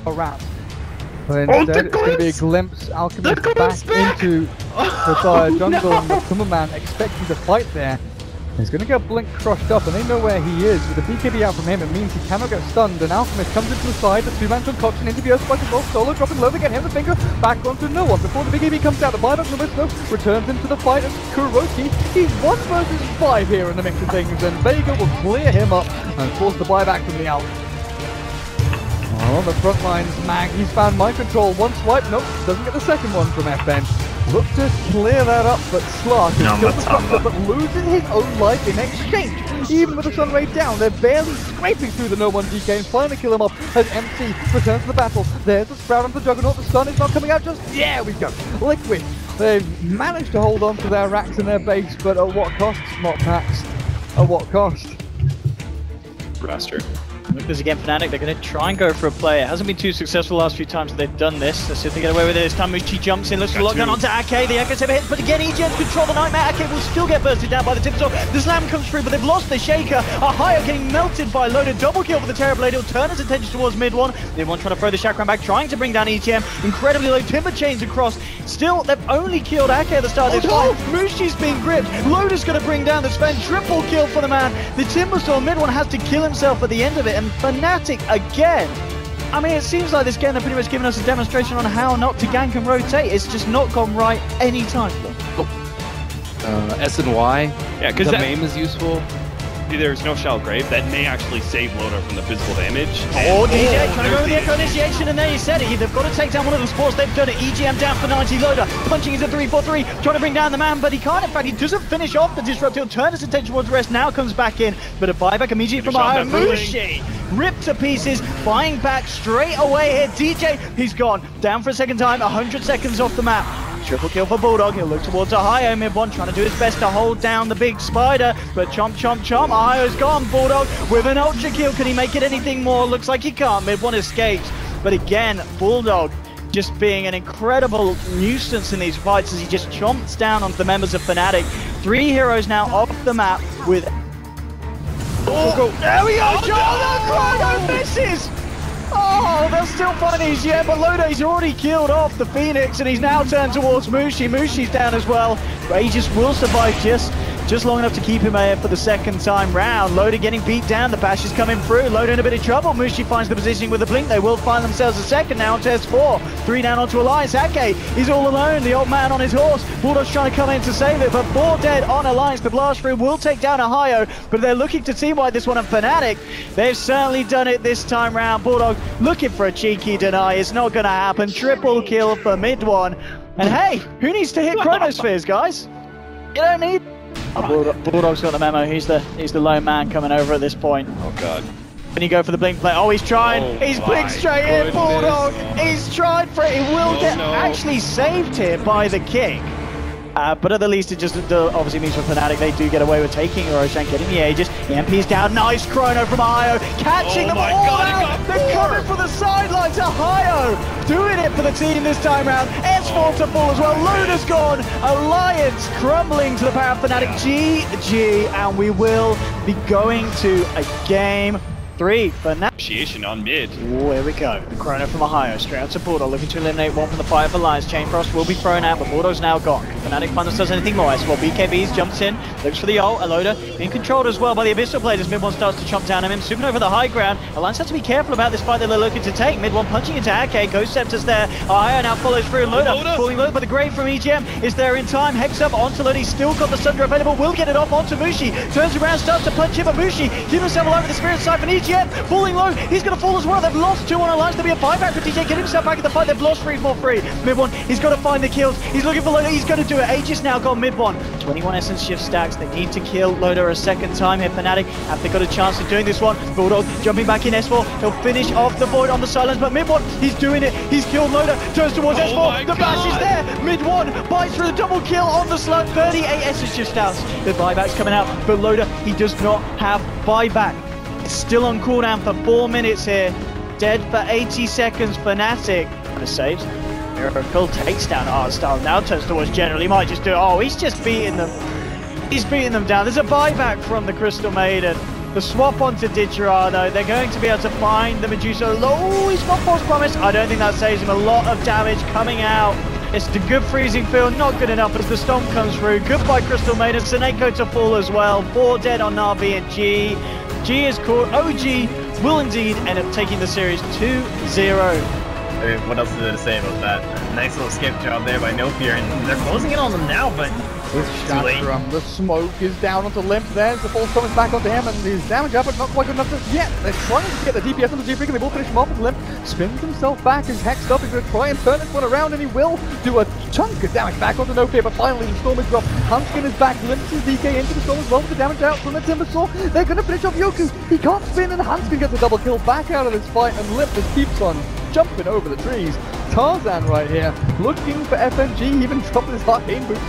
around. But instead, it's going to be a glimpse. Alchemist back into the dire jungle, and the Timberman expecting to fight there. He's going to get Blink crushed up, and they know where he is. With the BKB out from him, it means he cannot get stunned, and Alchemist comes into the side. The two-man concoction into the Earthspike as well. Solo dropping low, they get him the finger back onto no one. Before the BKB comes out, the buyback from Listo returns into the fight as Kuroki. He's 1 versus 5 here in the mix of things, and Vega will clear him up and force the buyback from the Alp. On the front lines, Mag, he's found mind control. One swipe, nope, doesn't get the second one from FN. Look to clear that up, but Slark is still the structure, but loses his own life in exchange. Even with the Sun Ray down, they're barely scraping through the no-one DK and finally kill him off as MC returns to the battle. There's the Sprout on the Juggernaut, the stun is not coming out just, there we go. Liquid, they've managed to hold on to their racks and their base, but at what cost? Not Pax. At what cost? Master. Look, there's again Fnatic, they're going to try and go for a play. It hasn't been too successful the last few times that they've done this. Let's see if they get away with it this time. Muchi jumps in, looks for lockdown onto Ake. The Echo Saber hits, but again, EGM's control the Nightmare. Ake will still get bursted down by the Tipsaw. The Slam comes through, but they've lost the Shaker. Ahaya getting melted by Loaded. Double kill for the Terrorblade. He'll turn his attention towards mid one. Mid one trying to throw the Chakram back, trying to bring down EGM. Incredibly low timber chains across. Still, they've only killed Ake at the start of this fight. Mushi's being gripped. Loader's going to bring down the Sven. Triple kill for the man. The Timberstorm mid one has to kill himself at the end of it, and Fnatic again. I mean, it seems like this game they're pretty much giving us a demonstration on how not to gank and rotate. It's just not gone right any time. S and Y. Yeah, because the MAME is useful. There's no Shell Grave. That may actually save Loader from the physical damage. Oh, DJ trying to go with the Echo Initiation, and there you said it. They've got to take down one of the sports. They've done it. EGM down for 90. Loader punching into 3-4-3, trying to bring down the man, but he can't. In fact, he doesn't finish off the Disrupt. He'll turn his attention towards the rest. Now comes back in, but a buyback immediately from Iron Mushi. Ripped to pieces, buying back straight away here. DJ, he's gone. Down for a second time, 100 seconds off the map. Triple kill for Bulldog. He'll look towards Ohio. Mid one trying to do his best to hold down the big spider, but chomp, chomp, chomp. Ohio's gone. Bulldog with an ultra kill. Can he make it anything more? Looks like he can't. Mid one escapes, but again, Bulldog just being an incredible nuisance in these fights as he just chomps down onto the members of Fnatic. 3 heroes now off the map with. Oh, there we go. Chrono misses. Oh, they'll still find EGM, but Lode's already killed off the Phoenix, and he's now turned towards Mushi. Mushi's down as well. Aegis will survive just long enough to keep him here for the second time round. Loda getting beat down, the bash is coming through. Loda in a bit of trouble. Mushi finds the positioning with a blink. They will find themselves a second now on test 4. 3 down onto Alliance. Ake, he's all alone, the old man on his horse. Bulldog's trying to come in to save it, but 4 dead on Alliance. The blast through will take down Ohio, but they're looking to team wipe this one on Fnatic. They've certainly done it this time round. Bulldog looking for a cheeky deny. It's not going to happen. Triple kill for mid one. And hey, who needs to hit Chronospheres, guys? You don't need. Oh, Bulldog's got the memo. He's the lone man coming over at this point. Oh god. When you go for the blink play, oh, he's trying. He's blinked straight in. Bulldog. He's tried for it. He will get actually saved here by the kick. But at the least, it just obviously means for Fnatic they do get away with taking Roshan, getting the Aegis. The MP's down. Nice chrono from Ohio, catching them all out. They're coming for the sidelines. Ohio doing it for the team this time round. S4 to fall as well. Luna's gone. Alliance crumbling to the power of Fnatic. GG, and we will be going to a game 3 for now. Initiation on mid. Oh, here we go. The chrono from Ohio, straight out to Bulldog, looking to eliminate one from the fight of Alliance. Chain Frost will be thrown out, but Bulldog's now gone. Fnatic find themselves anything more. As well, BKBs jumps in, looks for the ult. Aloda being controlled as well by the Abyssal Blade as mid one starts to chomp down on him. Swooping over the high ground. Alliance has to be careful about this fight that they're looking to take. Mid one punching into Ake. Ghost Scepter's there. Ohio now follows through. Loda falling low, but the grave from EGM is there in time. Hex up onto Loda. He's still got the Sunder available. Will get it off onto Mushi. Turns around, starts to punch him, but Mushi keep himself alive with the Spirit Siphon. EGM falling low. He's going to fall as well. They've lost 2 on Alliance. There'll be a buyback for DJ. Get himself back in the fight. They've lost 3-4-3. Mid one, he's got to find the kills. He's looking for Loda. He's going to do it. Aegis now got mid one. 21 essence shift stacks. They need to kill Loda a second time here. Fnatic have they got a chance of doing this one. Bulldog jumping back in S4. He'll finish off the Void on the silence, but mid one, he's doing it. He's killed Loda. Turns towards S4. The bash is there. Mid one bites for the double kill on the slug. 38 essence shift stacks. The buyback's coming out, but Loda, he does not have buyback. Still on cooldown for 4 minutes here. Dead for 80 seconds. Fnatic. The saves. Miracle takes down Artstar. Now turns towards General. He might just do it. Oh, he's just beating them. He's beating them down. There's a buyback from the Crystal Maiden. The swap onto Ditcherado, they're going to be able to find the Medusa low. He's got false promise. I don't think that saves him a lot of damage coming out. It's the good freezing field, not good enough as the storm comes through. Goodbye Crystal Maiden, Seneko to fall as well. 4 dead on Na'Vi and G. G is caught. OG will indeed end up taking the series 2-0. I mean, what else is there to say about that? Nice little skip job there by Nofear, and they're closing in on them now, but with Shatterum, the smoke is down onto Limp there, the false comes back onto him, and his damage up, but not quite good enough just yet. They're trying to get the DPS on the G-Freak, and they will finish him off, and Limp spins himself back, his hexed up, he's going to try and turn this one around, and he will do a chunk of damage back onto Nofear, but finally the Storm is dropped. Huntskin is back, limps his DK into the Storm as well, with the damage out from the Timbersaw. They're going to finish off Yoku, he can't spin, and Huntskin gets a double kill back out of this fight, and Limp just keeps on jumping over the trees. Tarzan right here, looking for FNG, even dropped his arcane boost,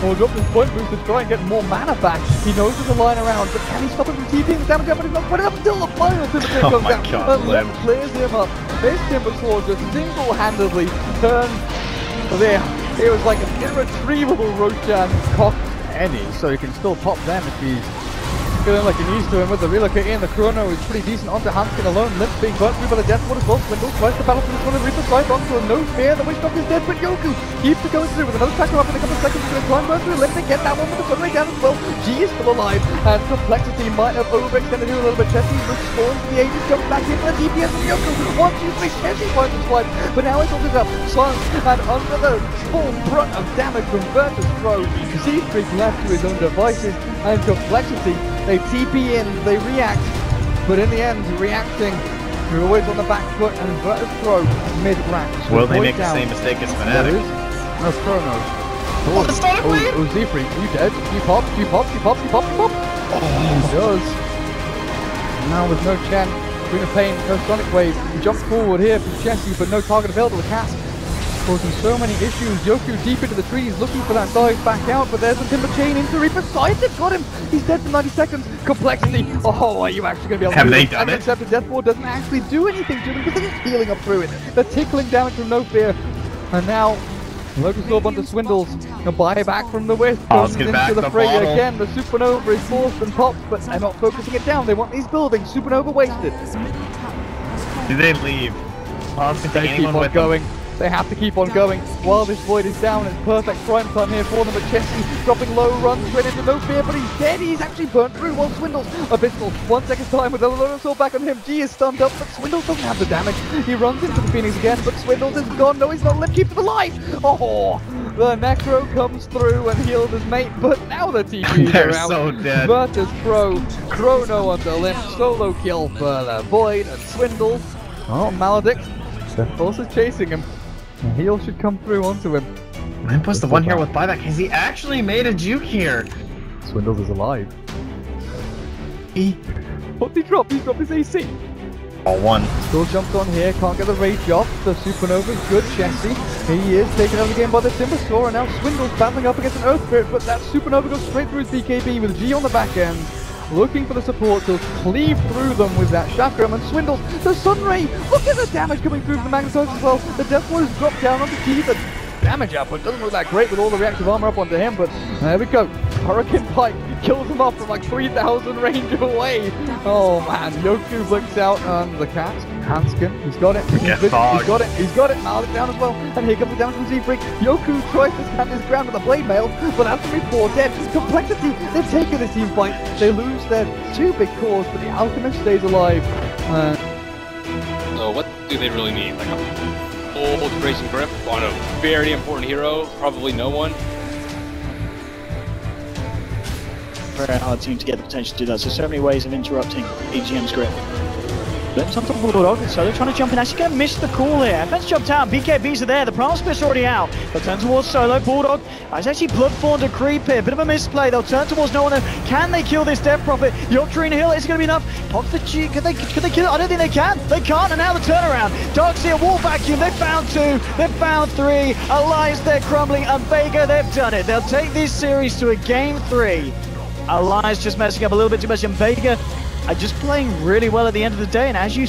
or dropped his point boost to try and get more mana back. He knows there's a line around, but can he stop him from TPing the damage out? But he's not quite enough until the final Timbersaw comes down. God, and Limp clears him up. This Timbersaw just single-handedly turned there. It was like an irretrievable Roshan cock any, so he can still pop them if he's feeling like he needs to, and with the relocating and the chrono is pretty decent onto Hanskin alone. Limp being burnt through by the death ward as well. Swindle tries to battle for this one and Reaper's right onto a no fear. The Witch Doctor is dead, but Yoku keeps it going through with another tracker up in a couple of seconds. He's going to try and burn through Limp and get that one with the sunray down as well. G is still alive, and Complexity might have overextended him a little bit. Chessie responds to the Aegis, jumps back in for the DPS of Yoku. 1, 2, 3, Chessie finds his wipe, but now it's all up. Slunk, and under the full brunt of damage from Virtus Pro, Z-Freak left to his own devices, and Complexity, they TP in, they react, but in the end, reacting, you're always on the back foot, and Virtus Pro mid-rank. So will they make the same mistake as Fnatic? No, Chronos. Oh, Z-Freak, you dead? You pop, you pop, you pop, you pop, you pop. Oh, he does. Now with no chance, Queen of Pain, no Sonic Wave, he jumps forward here from Chessie, but no target available to cast. Causing so many issues. Yoku deep into the trees looking for that dive back out, but there's a Timber Chain into Reaper's side. They've got him. He's dead for 90 seconds. Complexity. Oh, are you actually going to be able to have do they it? done it? Except the Death Ward doesn't actually do anything to them because they're just healing up through it. They're tickling damage from No Fear. And now Locust Orb onto Swindles. A buyback from the Wisp. Comes into the fray again. The Supernova is forced and popped, but they're not focusing it down. They want these buildings. Supernova wasted. Do they leave? They keep on going. They have to keep on going while this Void is down. It's perfect prime time here for them, but Chessie dropping low, runs straight into No Fear, but he's dead. He's actually burnt through while Swindles Abyssal 1 second time with the Lotus Sword back on him. G is stunned up, but Swindles doesn't have the damage. He runs into the Phoenix again, but Swindles is gone. No, he's not. Limp keeps him alive. Oh, the Necro comes through and heals his mate, but now the TPs They're are out. so dead. Virtus Pro, Chrono onto Limp, solo kill for the Void and Swindles. Oh, Maledict, they're also chasing him. The heal should come through onto him. Limp was the one here with buyback. Has he actually made a juke here? Swindles is alive. What did he drop? He dropped his AC. Oh, one. Still jumps on here, can't get the rage off. The Supernova is good. Chessie, he is taken out again by the Timbersaw, and now Swindles battling up against an Earth Spirit, but that Supernova goes straight through his BKB with G on the back end. Looking for the support to cleave through them with that chakram, and Swindles, the Sunray, look at the damage coming through from the Magnetize as well. The Death Ward is dropped down onto G, the damage output doesn't look that great with all the reactive armor up onto him, but there we go. Hurricane Pike kills him off from like 3,000 range away. Oh man, Yoku blinks out on the cat. Hanskin, he's got it. He's got it. He's got it. Maledict down as well. And here comes the damage from Z-Freak. Yoku tries to stand his ground with a blade mail, but that's going to be 4 dead. Complexity, they've taken this team fight. They lose their 2 big cores, but the Alchemist stays alive. So what do they really need? Like a full duration grip on a very important hero? Probably no one. Very hard team to get the potential to do that. So many ways of interrupting EGM's grip. Limp's on top of Bulldog, so they're trying to jump in. Actually going to miss the call here. Fence jumped out, BKBs are there, the Primal Split's already out. They'll turn towards Solo, Bulldog. It's actually Bloodfawn to creep here, bit of a misplay. They'll turn towards no one. Can they kill this Death Prophet? Yoctrine Hill, is it going to be enough? Pops the cheek, can they kill it? I don't think they can. They can't, and now the turnaround. Darkseer, wall vacuum, they've found 2, they've found 3. Alliance, they're crumbling, and Vega, they've done it. They'll take this series to a game 3. Alliance just messing up a little bit too much, and Vega are just playing really well at the end of the day, and as you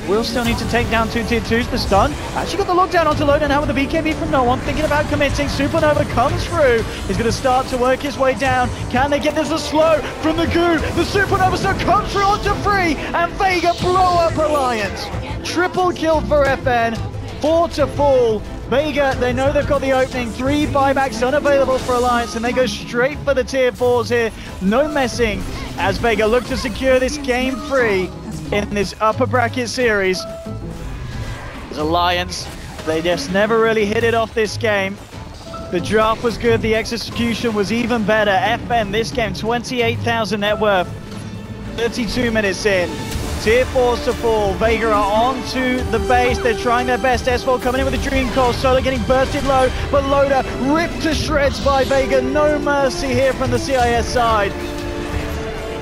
will still need to take down 2 tier 2s. The stun actually got the lockdown onto Loda now with the BKB from no one. Thinking about committing. Supernova comes through. He's going to start to work his way down. Can they get this a slow from the goo? The Supernova still comes through onto free. And Vega blow up Alliance. Triple kill for FN. 4 to fall. Vega, they know they've got the opening. 3 buybacks unavailable for Alliance, and they go straight for the tier 4s here. No messing as Vega look to secure this game free in this upper bracket series. As Alliance, they just never really hit it off this game. The draft was good, the execution was even better. FN, this game, 28,000 net worth. 32 minutes in. Tier 4s to fall. Vega are onto the base. They're trying their best. S4 coming in with a Dream Call. Solo getting bursted low, but Loda ripped to shreds by Vega. No mercy here from the CIS side.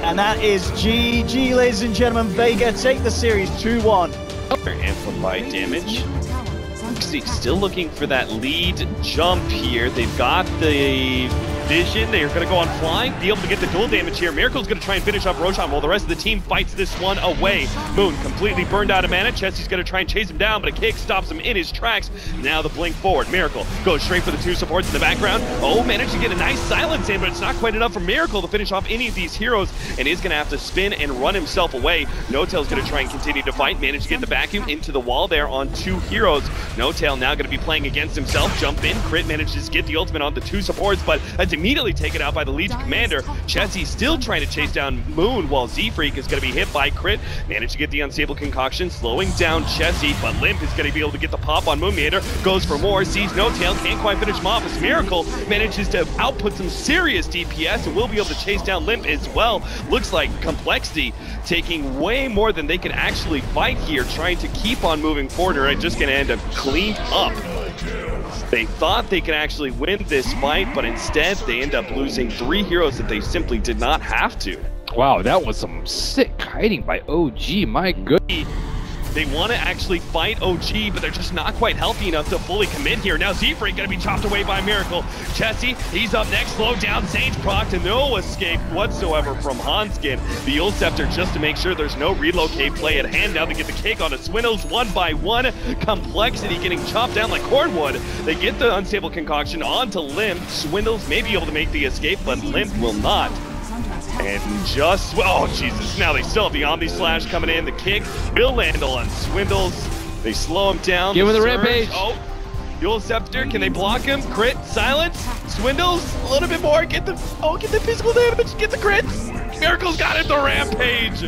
And that is GG, ladies and gentlemen. Vega take the series 2-1. Amplify damage. Still looking for that lead jump here. They've got the vision. They are going to go on flying, be able to get the dual damage here. Miracle's going to try and finish up Roshan while the rest of the team fights this one away. Moon completely burned out of mana. Chessie's going to try and chase him down, but a kick stops him in his tracks. Now the blink forward. Miracle goes straight for the 2 supports in the background. Oh, managed to get a nice silence in, but it's not quite enough for Miracle to finish off any of these heroes, and is going to have to spin and run himself away. No-Tail's going to try and continue to fight. Managed to get the vacuum into the wall there on 2 heroes. No-Tail now going to be playing against himself. Jump in. Crit manages to get the ultimate on the 2 supports, but that's immediately taken out by the Legion Commander. Chessie still trying to chase down Moon, while Z-Freak is going to be hit by Crit. Managed to get the Unstable Concoction, slowing down Chessie, but Limp is going to be able to get the pop on Moon Meander. Goes for more, sees No-Tail, can't quite finish him off as Miracle manages to output some serious DPS and will be able to chase down Limp as well. Looks like Complexity taking way more than they can actually fight here, trying to keep on moving forward, or just going to end up cleaned up. They thought they could actually win this fight, but instead they end up losing 3 heroes that they simply did not have to. Wow, that was some sick kiting by OG, my goodness. They want to actually fight OG, but they're just not quite healthy enough to fully commit here. Now Z-Freak going to be chopped away by Miracle. Chessie, he's up next, slowed down, Sage proc, and no escape whatsoever from Hanskin. The Ult Scepter just to make sure there's no relocate play at hand. Now they get the kick on the Swindles 1 by 1. Complexity getting chopped down like cordwood. They get the Unstable Concoction onto Limp. Swindles may be able to make the escape, but Limp will not. And just, oh Jesus, now they still have the Omni Slash coming in. The kick will land on Swindles. They slow him down. Give him the Rampage. Oh, Dual Scepter, can they block him? Crit, silence, Swindles, a little bit more. Get the physical damage, get the crit. Miracle's got it, the Rampage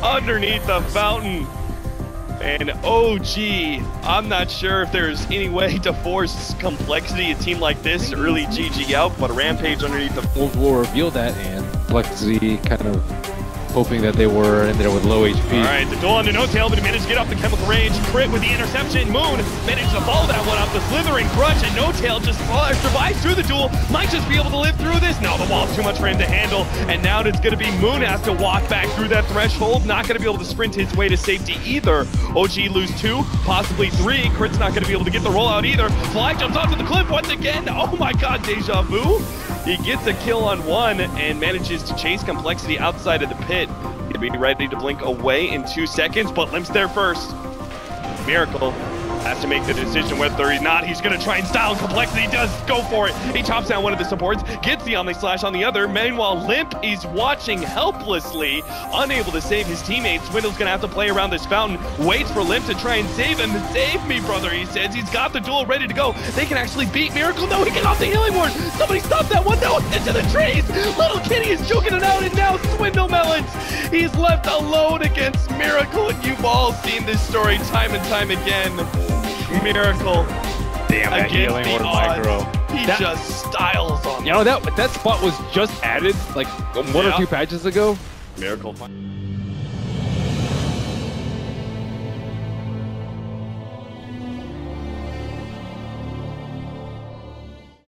underneath the fountain. And OG, I'm not sure if there's any way to force Complexity, a team like this, to really GG out, but a Rampage underneath the... We'll reveal that, and Complexity kind of hoping that they were in there with low HP. All right, the duel on the No-Tail, but he managed to get off the Chemical Rage. Crit with the interception. Moon managed to follow that one up. The Slithering Crutch, and No-Tail just survives through the duel. Might just be able to live through this. No, the wall's too much for him to handle, and now it's going to be Moon has to walk back through that threshold. Not going to be able to sprint his way to safety either. OG lose 2, possibly 3. Crit's not going to be able to get the rollout either. Fly jumps onto the cliff once again. Oh my god, deja vu. He gets a kill on 1 and manages to chase Complexity outside of the pit. He'll be ready to blink away in 2 seconds, but Limp's there first. Miracle has to make the decision whether or not he's going to try and style Complexity. He does go for it. He chops down one of the supports, gets the Omni Slash on the other. Meanwhile, Limp is watching helplessly, unable to save his teammates. Swindle's going to have to play around this fountain, waits for Limp to try and save him. Save me, brother, he says. He's got the duel ready to go. They can actually beat Miracle. No, he get off the healing ward. Somebody stop that one. No, into the trees. Little Kitty is joking it out, and now Swindle Melons. He's left alone against Miracle, and you've all seen this story time and time again. Miracle. Damn, that healing ward micro. He just styles on. You know, that spot was just added like 1 or 2 patches ago. Miracle.